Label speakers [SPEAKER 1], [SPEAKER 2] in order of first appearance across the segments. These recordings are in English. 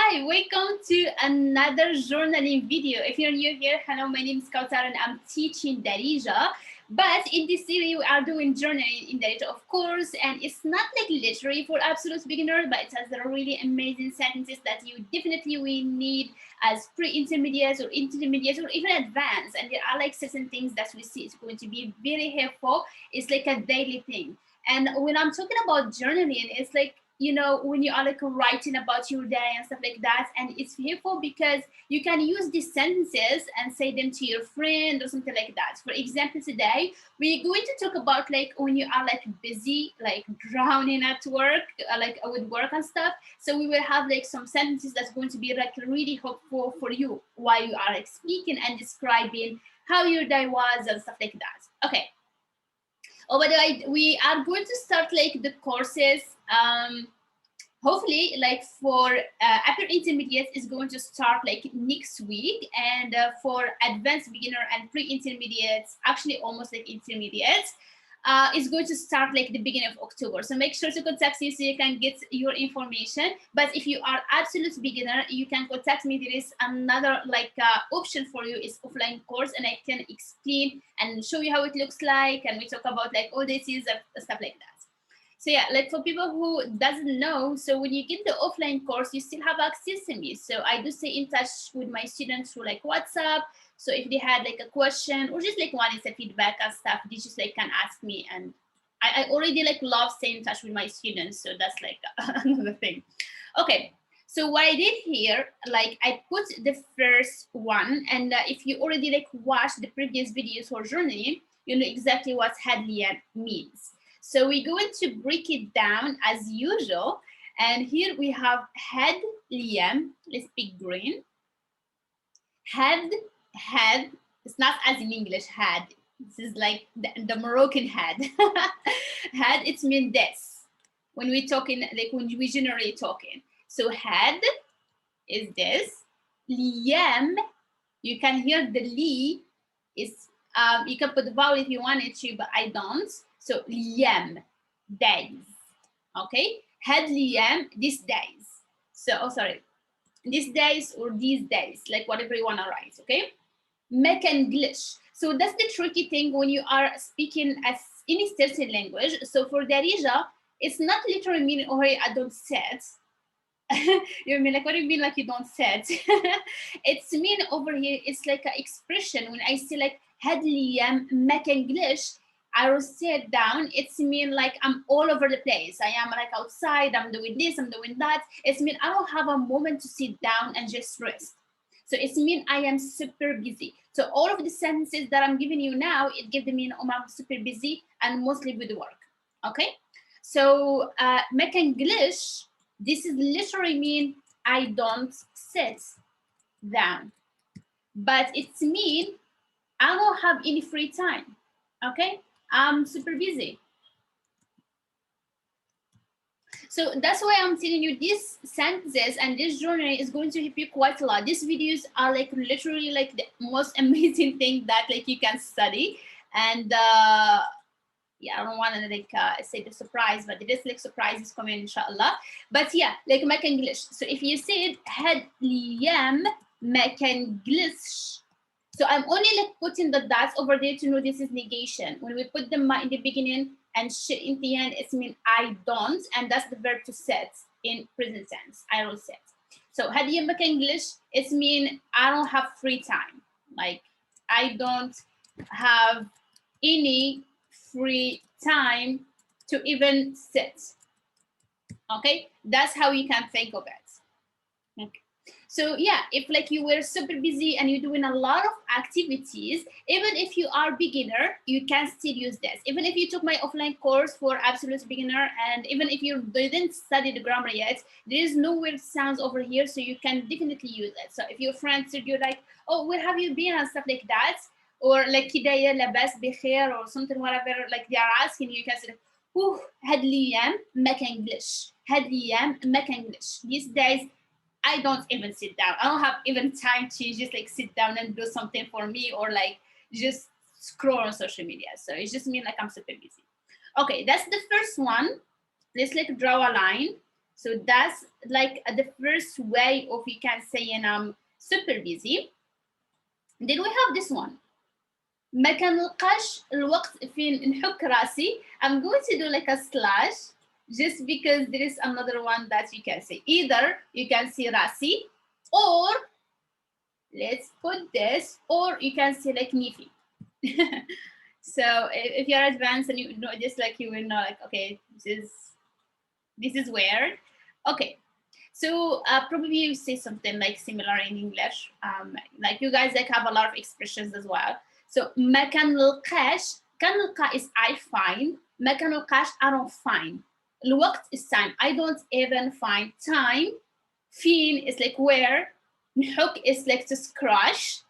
[SPEAKER 1] Hi, welcome to another journaling video. If you're new here, hello, my name is Kautar and I'm teaching Darija. But in this series, we are doing journaling in Darija, of course, and it's not like literary for absolute beginners, but it has the really amazing sentences that you definitely will need as pre-intermediates or intermediates or even advanced. And there are like certain things that we see is going to be very helpful. It's like a daily thing. And when I'm talking about journaling, it's like, you know, when you are like writing about your day and stuff like that, and it's helpful because you can use these sentences and say them to your friend or something like that. For example, today we're going to talk about like when you are like busy, like drowning at work, like with work and stuff. So we will have like some sentences that's going to be like really helpful for you while you are like speaking and describing how your day was and stuff like that. Okay. Oh, by the way, we are going to start like the courses. Hopefully, like for upper intermediate is going to start like next week, and for advanced beginner and pre-intermediates, actually almost like intermediates, is going to start like the beginning of October. So make sure to contact me so you can get your information. But if you are absolute beginner, you can contact me. There is another like option for you is offline course, and I can explain and show you how it looks like, and we talk about like all this is stuff like that. So yeah, like for people who doesn't know, so when you get the offline course, you still have access to me. So I do stay in touch with my students through like WhatsApp. So if they had like a question or just like wanting some feedback and stuff, they just like can ask me. And I already like love staying in touch with my students. So that's like another thing. Okay. So what I did here, like I put the first one, and if you already like watched the previous videos for journaling, you know exactly what Hadlian means. So we're going to break it down as usual. And here we have had Liam. Let's pick green. Had, it's not as in English, had. This is like the Moroccan had. Had, it's mean this. When we're talking, like when we generally talking. So had is this. Liam, you can hear the li is, you can put the vowel if you wanted to, but I don't. So Liam, days. Okay, had Liam these days. So, oh sorry, these days or these days, like whatever you want to write. Okay, make English. So that's the tricky thing when you are speaking as any certain language. So for Darija, it's not literally meaning, oh, hey, I don't sit. You mean like, what do you mean like you don't sit? It's mean over here, it's like an expression. When I say like had Liam make English, I will sit down. It's mean like I'm all over the place. I am like outside, I'm doing this, I'm doing that. It's mean I don't have a moment to sit down and just rest. So it's mean I am super busy. So all of the sentences that I'm giving you now, it gives the mean I'm super busy and mostly with work. Okay. So make English, this is literally mean I don't sit down. But it's mean I don't have any free time. Okay. I'm super busy. So that's why I'm telling you these sentences and this journal is going to help you quite a lot. These videos are like literally like the most amazing thing that like you can study. And yeah, I don't want to like say the surprise, but it is like surprises coming inshallah. But yeah, like make English. So if you said had Liam make English, so I'm only like putting the dots over there to know this is negation. When we put them in the beginning and shit in the end, it's mean I don't, and that's the verb to set in present tense. I don't set. So had you make English, it's mean I don't have free time. Like I don't have any free time to even sit. Okay, that's how you can think of it. Okay. So yeah, if like you were super busy and you're doing a lot of activities, even if you are beginner, you can still use this. Even if you took my offline course for absolute beginner, and even if you didn't study the grammar yet, there is no weird sounds over here, so you can definitely use it. So if your friends said you're like, oh, where have you been and stuff like that, or like kidaya labas bikhair or something, whatever, like they are asking you, you can say, oh, had Liam make English. Had Liam make English. These days, I don't even sit down. I don't have even time to just like sit down and do something for me or like just scroll on social media. So it's just mean like I'm super busy. Okay, that's the first one. Let's like draw a line. So that's like the first way of you can say I'm super busy. Then we have this one. ما كان نلقاش الوقت فين نحك راسي. I'm going to do like a slash just because there is another one that you can say. Either you can say rasi, or let's put this, or you can say like nifi. So if you're advanced and you know just like you will know like, okay, this is weird. Okay. So probably you say something like similar in English. Like you guys like have a lot of expressions as well. So ما كان نلقاش, كان نلقى is I find, ما كان نلقاش I don't find. الوقت is time. I don't even find time. فين is like where. نحك is like to scratch.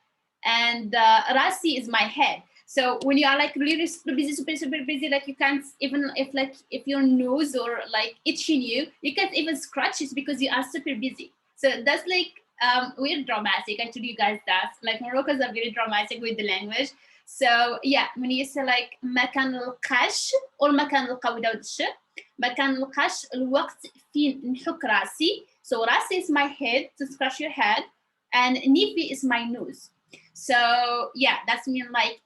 [SPEAKER 1] And rasi is my head. So when you are like really super busy, like you can't even if your nose or like itching you can't even scratch it because you are super busy. So that's like we're dramatic. I told you guys that like Moroccans are very dramatic with the language. So yeah, when you say like ما كان نلقاش or ما كان نلقى without الش, ما كان نلقاش الوقت فين نحك راسي. So rasi is my head, to scratch your head, and nifi is my nose. So yeah, that's mean like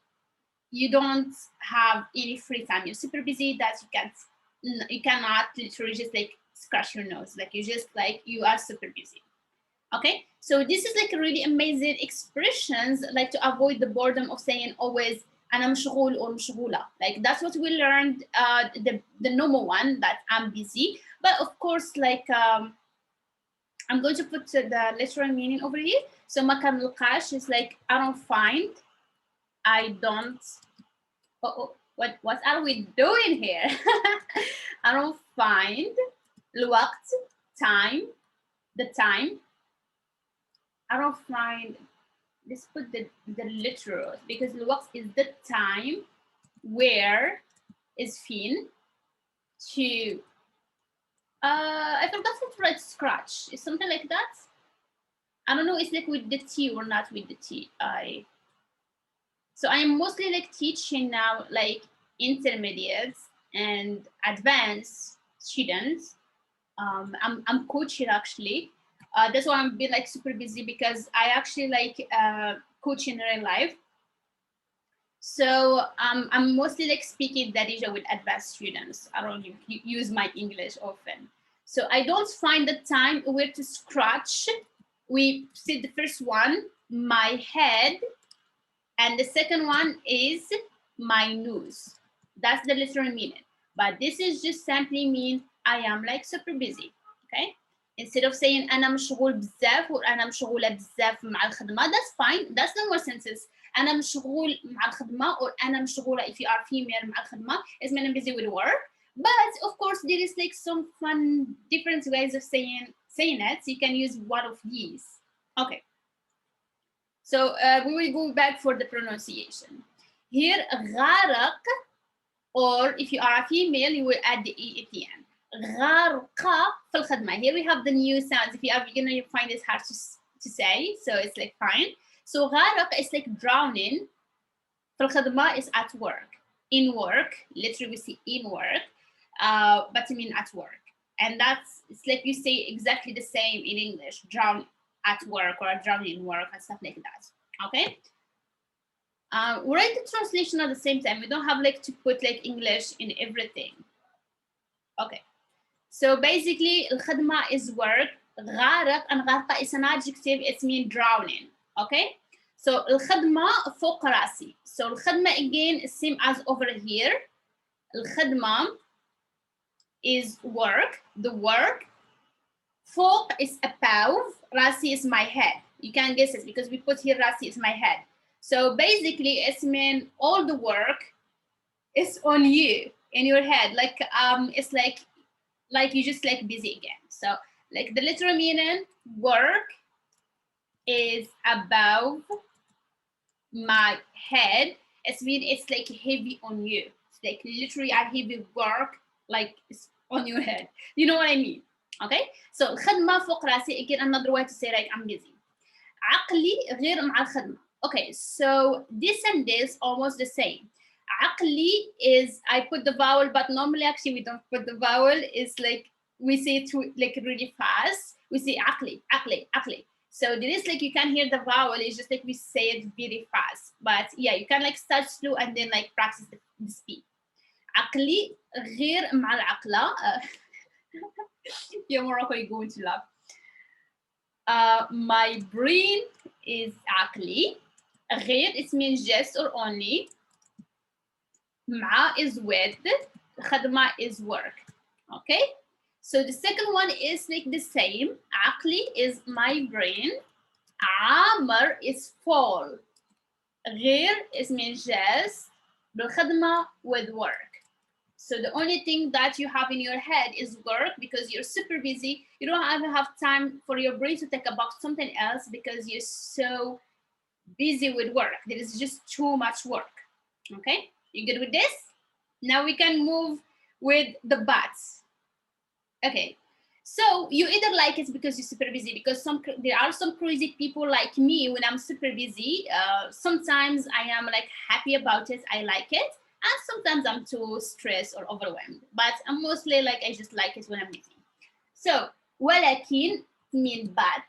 [SPEAKER 1] you don't have any free time. You're super busy that you cannot literally just like scratch your nose. Like you are super busy. Okay, so this is like a really amazing expressions like to avoid the boredom of saying always أنا مشغول or مشغولة. Like that's what we learned the normal one, that I'm busy. But of course like I'm going to put the literal meaning over here. So ما كان نلقاش is like I don't find, I don't. What are we doing here? I don't find الوقت, time, the time. I don't find. Let's put the literal because الوقت is the time. Where is fin to? I forgot how to write scratch. Is something like that? I don't know. It's like with the T or not with the T. So I'm mostly like teaching now like intermediates and advanced students. I'm coaching actually. That's why I'm been like super busy because I actually like coach in real life. So I'm mostly like speaking Darija with advanced students. I don't use my English often. So I don't find the time where to scratch. We see the first one, my head. And the second one is my nose. That's the literal meaning. But this is just simply mean I am like super busy. Okay? Instead of saying أنا مشغول بزاف or أنا مشغولة بزاف مع الخدمة, that's fine. That's the more senses. أنا مشغول مع الخدمة or أنا مشغولة if you are female مع الخدمة is mean I'm busy with work. But of course there is like some fun different ways of saying it. So you can use one of these. Okay. So we will go back for the pronunciation. Here, غارق, or if you are a female, you will add the E at the end. غارقة في الخدمة. Here we have the new sounds. If you are beginner, you find this hard to say, so it's like fine. So غارق is like drowning. في الخدمة is at work. In work, literally we see in work, but I mean at work. And it's like you say exactly the same in English, drown at work or drowning in work and stuff like that. Okay. We write the translation at the same time. We don't have like to put like English in everything. Okay. So basically, الخدمة is work. غارق and غارقة is an adjective. It means drowning. Okay. So الخدمة فوق راسي. So الخدمة again is same as over here. الخدمة is work. The work. فوق is above. راسي is my head. You can guess it because we put here راسي is my head. So basically, it's mean all the work is on you in your head. Like it's like you just like busy again. So like the literal meaning, work is above my head. It's mean it's like heavy on you. It's like literally a heavy work like it's on your head. You know what I mean? Okay. So الخدمة فوق راسي, again another way to say like I'm busy. عقلي غير مع الخدمة. Okay, so this and this almost the same. عقلي is I put the vowel, but normally actually we don't put the vowel. It's like we say it like really fast. We say عقلي عقلي عقلي. So there is like you can hear the vowel. It's just like we say it very fast. But yeah, you can like start slow and then like practice the speed. عقلي غير مع العقلة. You're Morocco, you're going to laugh. My brain is عقلي. غير it means just or only. مع is with. خدمة is work. Okay. So the second one is like the same. عقلي is my brain. عامر is fall. غير is means just. بالخدمة with work. So the only thing that you have in your head is work because you're super busy. You don't even have time for your brain to think about something else because you're so busy with work. There is just too much work. Okay, you good with this? Now we can move with the buts. Okay, so you either like it because you're super busy, because there are some crazy people like me when I'm super busy. Sometimes I am like happy about it, I like it, and sometimes I'm too stressed or overwhelmed. But I'm mostly like I just like it when I'm busy. So ولكن mean but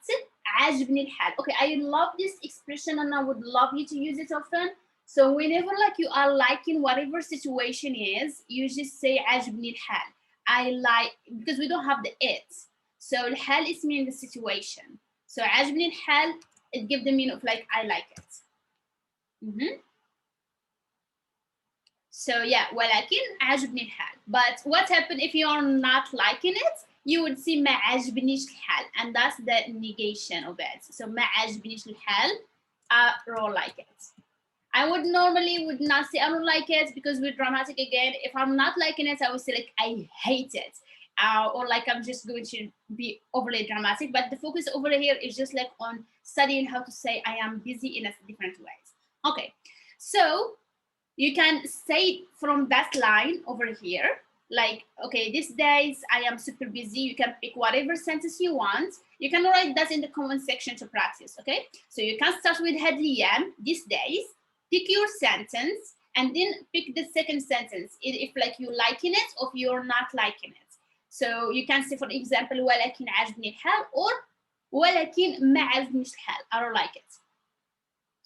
[SPEAKER 1] عاجبني الحال. Okay, I love this expression and I would love you to use it often. So whenever like you are liking whatever situation is, you just say عاجبني الحال. I like, because we don't have the it. So الحال is mean the situation. So عاجبني الحال, it gives the meaning of like I like it. So yeah, ولكن عاجبني الحال. But what happens if you are not liking it? You would see ما عاجبنيش الحال, and that's the negation of it. So ما عاجبنيش الحال, I don't like it. I would normally not say I don't like it because we're dramatic again. If I'm not liking it, I would say like I hate it. Or like I'm just going to be overly dramatic. But the focus over here is just like on studying how to say I am busy in a different ways. Okay, so you can say from that line over here, like, okay, these days I am super busy. You can pick whatever sentence you want. You can write that in the comment section to practice, okay? So you can start with had الأيام, these days, pick your sentence, and then pick the second sentence, if like you liking it or if you're not liking it. So you can say, for example, ولكن عجبني الحال, or ولكن ما عجبنيش الحال, I don't like it.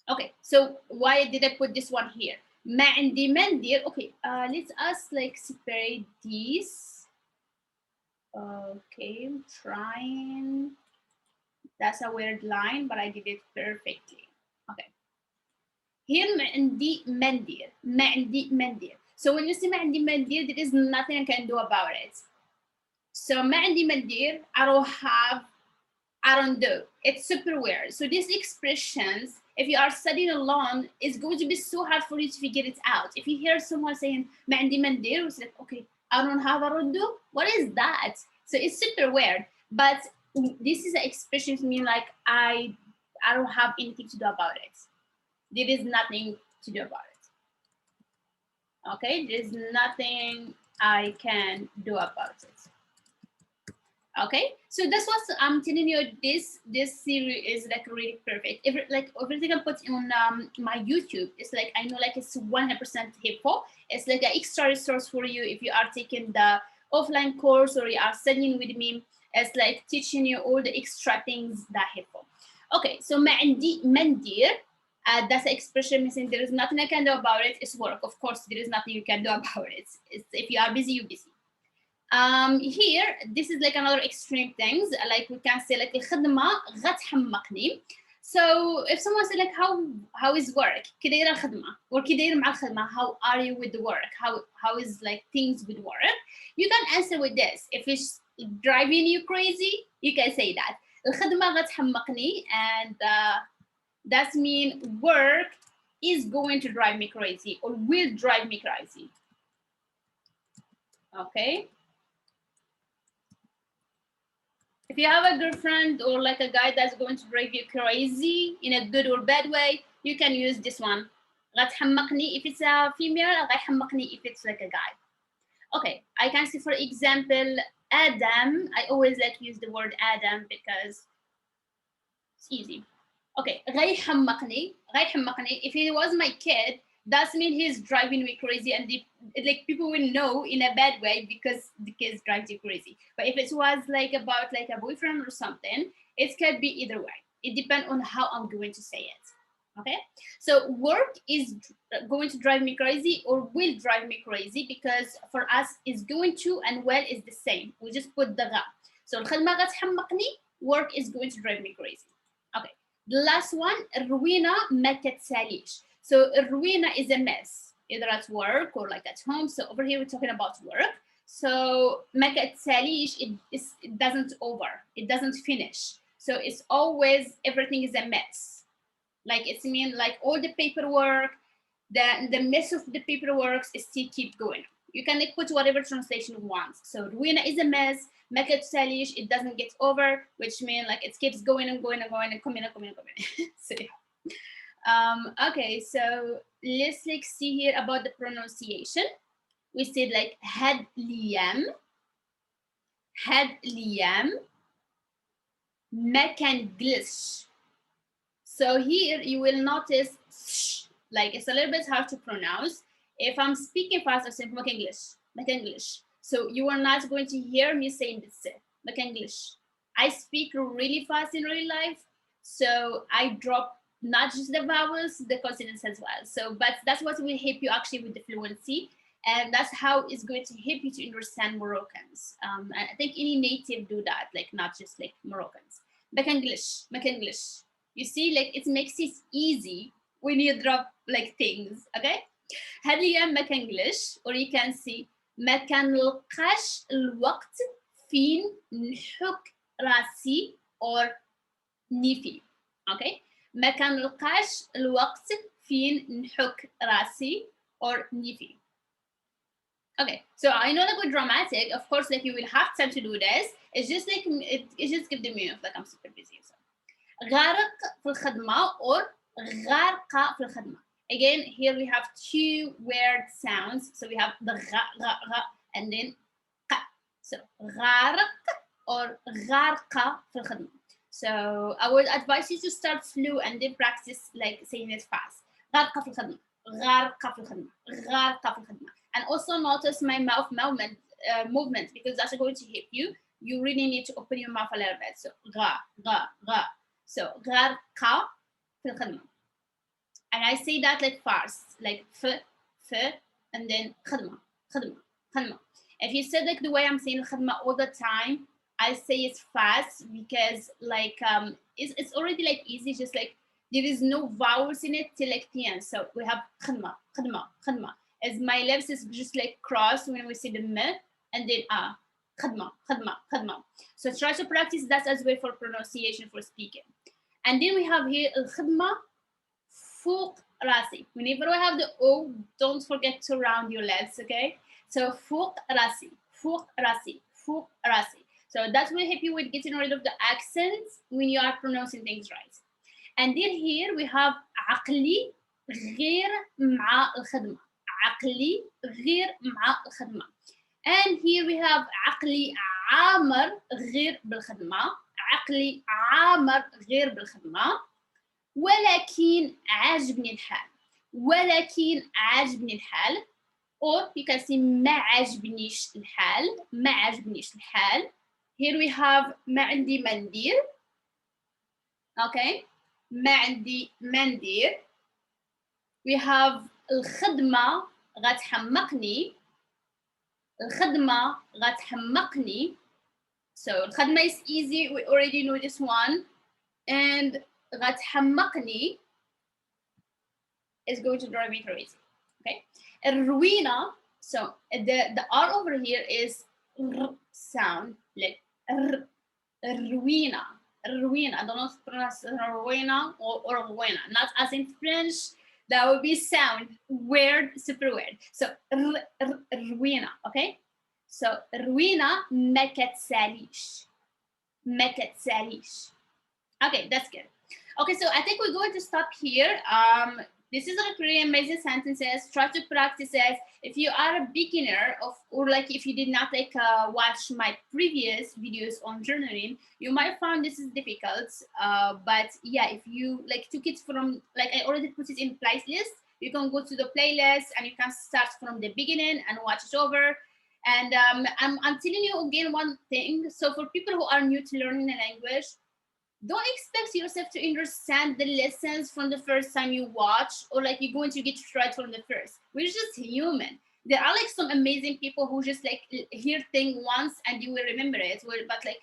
[SPEAKER 1] Okay, so why did I put this one here? ما عندي منديل. Okay, let's us like separate these. Okay, I'm trying. That's a weird line, but I did it perfectly. Okay. Here ما عندي منديل. ما عندي منديل. So when you say ما عندي منديل, there is nothing I can do about it. So ما عندي منديل, I don't do. It's super weird. So these expressions, if you are studying alone, it's going to be so hard for you to figure it out. If you hear someone saying ما عندي منديل, it's like, okay, I don't have a rondo. What is that? So it's super weird. But this is an expression to mean like I don't have anything to do about it. There is nothing to do about it. Okay, there's nothing I can do about it. Okay, so that's what I'm telling you. This series is like really perfect. Everything I put on my YouTube is like, I know like it's 100% helpful. It's like an extra resource for you if you are taking the offline course or you are studying with me. It's like teaching you all the extra things that helpful. Okay, so ما عندي منديل. That's the expression missing. There is nothing I can do about it. It's work. Of course, there is nothing you can do about it. If you are busy, you're busy. Here, this is like another extreme things. Like we can say like الخدمة غتحمقني. So if someone said like how is work? كي دايرة الخدمة or كي داير مع الخدمة, how are you with the work? How is like things with work? You can answer with this. If it's driving you crazy, you can say that. الخدمة غتحمقني, and that means work is going to drive me crazy or will drive me crazy. Okay. If you have a girlfriend or like a guy that's going to drive you crazy in a good or bad way, you can use this one. غتحمقني if it's a female, غيحمقني if it's like a guy. Okay, I can say for example, Adam. I always like use the word Adam because it's easy. Okay, غيحمقني. If he was my kid, That means he's driving me crazy, and like people will know in a bad way because the kids drives you crazy. But if it was like about like a boyfriend or something, it could be either way. It depends on how I'm going to say it. Okay, so work is going to drive me crazy or will drive me crazy, because for us is going to and well is the same. We just put the غا. So الخدمة غتحمقني, work is going to drive me crazy. Okay, the last one, الروينة ما كتساليش. So الروينة is a mess, either at work or like at home. So over here we're talking about work. So ما كتساليش, it doesn't over, it doesn't finish. So it's always, everything is a mess. Like it's mean like all the paperwork, the mess of the paperwork still keep going. You can like put whatever translation you want. So ruina is a mess, ما كتساليش, it doesn't get over, which means like it keeps going and going and going and coming and coming and coming. So okay, so let's like see here about the pronunciation. We said like had liyam, ما كان glitch. So here you will notice sh, like it's a little bit hard to pronounce. If I'm speaking fast, I say make English. So you are not going to hear me saying this make English. I speak really fast in real life, so I drop not just the vowels, the consonants as well. So, but that's what will help you actually with the fluency, and that's how it's going to help you to understand Moroccans. I think any native do that, like not just like Moroccans. Make English. You see, like it makes it easy when you drop like things, okay? هاد الأيام ما كنجلش, or you can see ما كنلقاش الوقت فين نحك راسي or نيفي, okay? ما كنلقاش الوقت فين نحك راسي or نيفي. Okay, so I know that we're dramatic. Of course, like you will have time to do this. It's just like it just give the meaning of like I'm super busy. So. غارق في الخدمة or غارقة في الخدمة. Again, here we have two weird sounds. So we have the غ and then ق. So غارق or غارقة في الخدمة. So I would advise you to start slow and then practice like saying it fast. غارقة في الخدمة, غارقة في الخدمة, غارقة في الخدمة. And also notice my mouth movement, because that's going to help you. You really need to open your mouth a little bit. So غا. So غارقة في الخدمة. And I say that like fast, like f, and then خدمة. If you said like the way I'm saying الخدمة all the time, I say it's fast because like it's already like easy, just like there is no vowels in it till like the end. So we have خدمة. As my lips is just like crossed when we say the m, and then خدمة. So try to practice that as well for pronunciation, for speaking. And then we have here الخدمة فوق راسي. Whenever we have the O, don't forget to round your lips, okay? So فوق راسي. So that will help you with getting rid of the accents when you are pronouncing things right. And then here we have عقلي غير مع الخدمة. And here we have عقلي عامر غير بالخدمة. ولكن عاجبني الحال. Or you can say ما عاجبنيش الحال. Here we have ما عندي مندير. Okay, ما عندي مندير. We have الخدمة غتحمقني. So الخدمة is easy, we already know this one. And غتحمقني is going to drive me crazy. Okay, الروينة, so the R over here is R sound, like R, الروينة. I don't know if to pronounce ruina or ruina, not as in French. That would be sound weird, super weird. So ruina, okay? So ruina ما كتساليش. Okay, that's good. Okay, so I think we're going to stop here. This is like really amazing sentences. Try to practice it. If you are a beginner or like if you did not like watch my previous videos on journaling, you might find this is difficult. But yeah, if you like took it from, like I already put it in playlist, You can go to the playlist and you can start from the beginning and watch it over. And I'm telling you again one thing. So for people who are new to learning a language, don't expect yourself to understand the lessons from the first time you watch, or like you're going to get it right from the first. We're just human. There are like some amazing people who just like hear thing once and you will remember it, but like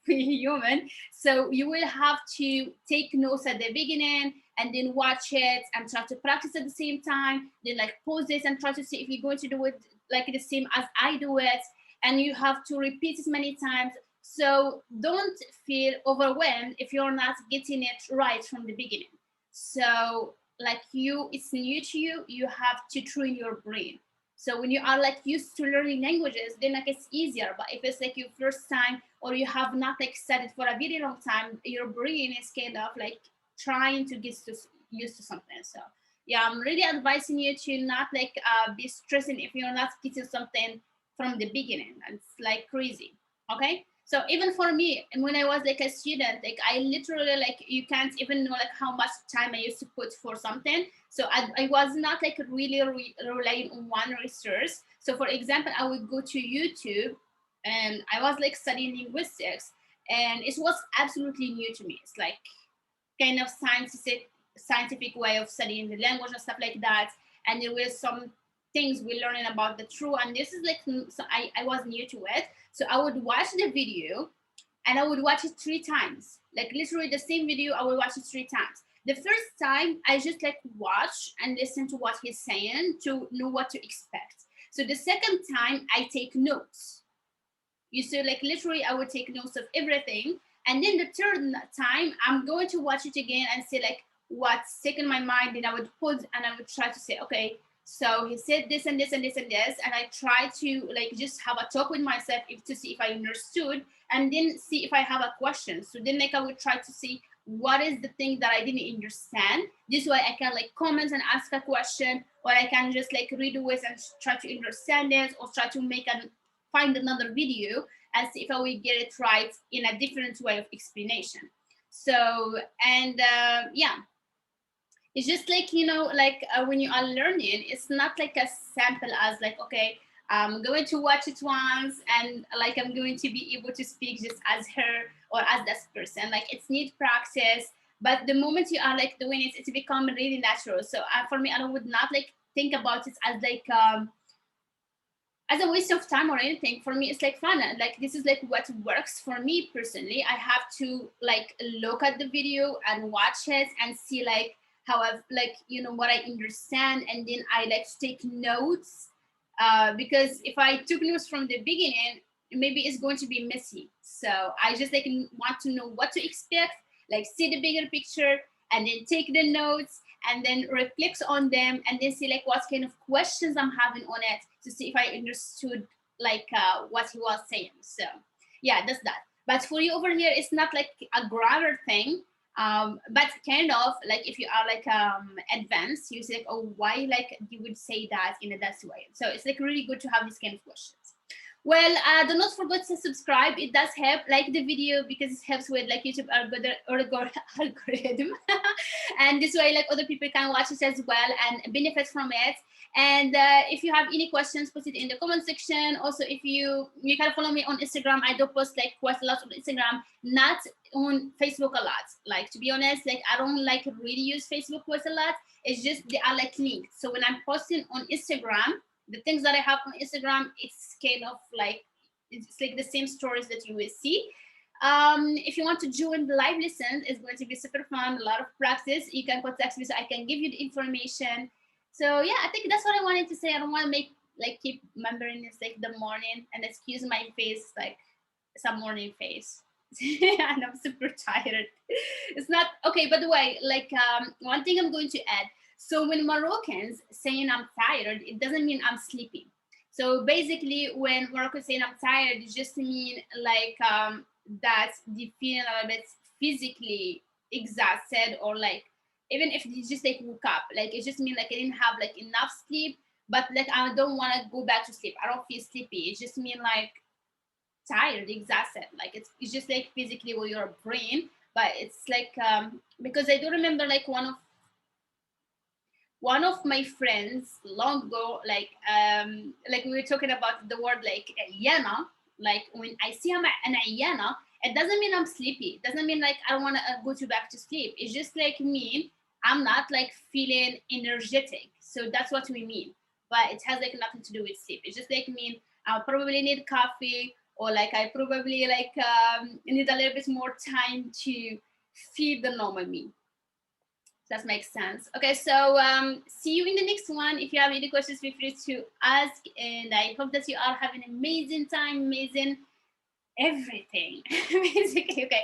[SPEAKER 1] we're human, so you will have to take notes at the beginning and then watch it and try to practice at the same time, then like pause it and try to see if you're going to do it like the same as I do it, and you have to repeat it many times. So don't feel overwhelmed if you're not getting it right from the beginning. So like it's new to you, you have to train your brain. So when you are like used to learning languages, then like it's easier. But if it's like your first time or you have not like studied for a very long time, your brain is kind of like trying to get used to something. So yeah, I'm really advising you to not like be stressing if you're not getting something from the beginning. It's like crazy. Okay. So even for me, when I was like a student, like I literally like you can't even know like how much time I used to put for something. So I was not like really relying on one resource. So for example, I would go to YouTube and I was like studying linguistics, and it was absolutely new to me. It's like kind of scientific way of studying the language and stuff like that. And there were some things we're learning about the true, and this is like so I was new to it, so I would watch the video and I would watch it 3 times, like literally the same video I would watch it 3 times. The first time I just like watch and listen to what he's saying to know what to expect. So the second time I take notes. You see, like literally I would take notes of everything, and then the third time I'm going to watch it again and say like what's stuck in my mind. Then I would pause and I would try to say, okay, so he said this and this and this and this, and I try to like just have a talk with myself to see if I understood, and then see if I have a question. So then like I would try to see what is the thing that I didn't understand. This way I can like comment and ask a question, or I can just like read it and try to understand it, or try to find another video and see if I will get it right in a different way of explanation. So, and yeah, it's just like, like when you are learning, it's not like as simple as like, okay, I'm going to watch it once and like I'm going to be able to speak just as her or as this person. Like it's need practice, but the moment you are like doing it, it's become really natural. So for me, I would not like think about it as a waste of time or anything. For me, it's like fun. Like this is like what works for me personally. I have to like look at the video and watch it and see like how I've like what I understand, and then I like to take notes, because if I took notes from the beginning, maybe it's going to be messy. So I just like want to know what to expect, like see the bigger picture, and then take the notes and then reflect on them, and then see like what kind of questions I'm having on it to see if I understood like what he was saying. So yeah, that's that. But for you over here, it's not like a grammar thing, but kind of like if you are like advanced, you say like, oh, why like you would say that in a that way. So it's like really good to have these kind of questions. Well, do not forget to subscribe. It does help. Like the video because it helps with like YouTube algorithm, and this way like other people can watch it as well and benefit from it. And if you have any questions, put it in the comment section. Also, if you can follow me on Instagram. I do post like quite a lot on Instagram, not on Facebook a lot. Like to be honest, like I don't like really use Facebook quite a lot. It's just they are like linked. So when I'm posting on Instagram, the things that I have on Instagram, it's kind of like it's like the same stories that you will see. If you want to join the live lessons, it's going to be super fun, a lot of practice. You can contact me so I can give you the information. So yeah, I think that's what I wanted to say. I don't want to keep remembering it's like the morning, and excuse my face, like some morning face. And I'm super tired. It's not okay. By the way, like one thing I'm going to add. So when Moroccans saying I'm tired, it doesn't mean I'm sleepy. So basically, when Moroccans saying I'm tired, it just mean like that they feeling a little bit physically exhausted, or like even if you just like woke up, like it just mean like I didn't have like enough sleep, but like I don't want to go back to sleep. I don't feel sleepy. It just mean like tired, exhausted. Like it's just like physically with your brain, but it's like because I do remember like one of my friends long ago, like we were talking about the word like yana. Like when I see an yana, it doesn't mean I'm sleepy. It doesn't mean like I don't want to go to back to sleep. It's just like mean I'm not like feeling energetic. So that's what we mean. But it has like nothing to do with sleep. It's just like mean I probably need coffee, or like I probably like need a little bit more time to feel the normal me. That makes sense. Okay, so see you in the next one. If you have any questions, feel free to ask. And I hope that you are having an amazing time, amazing everything. Basically, okay.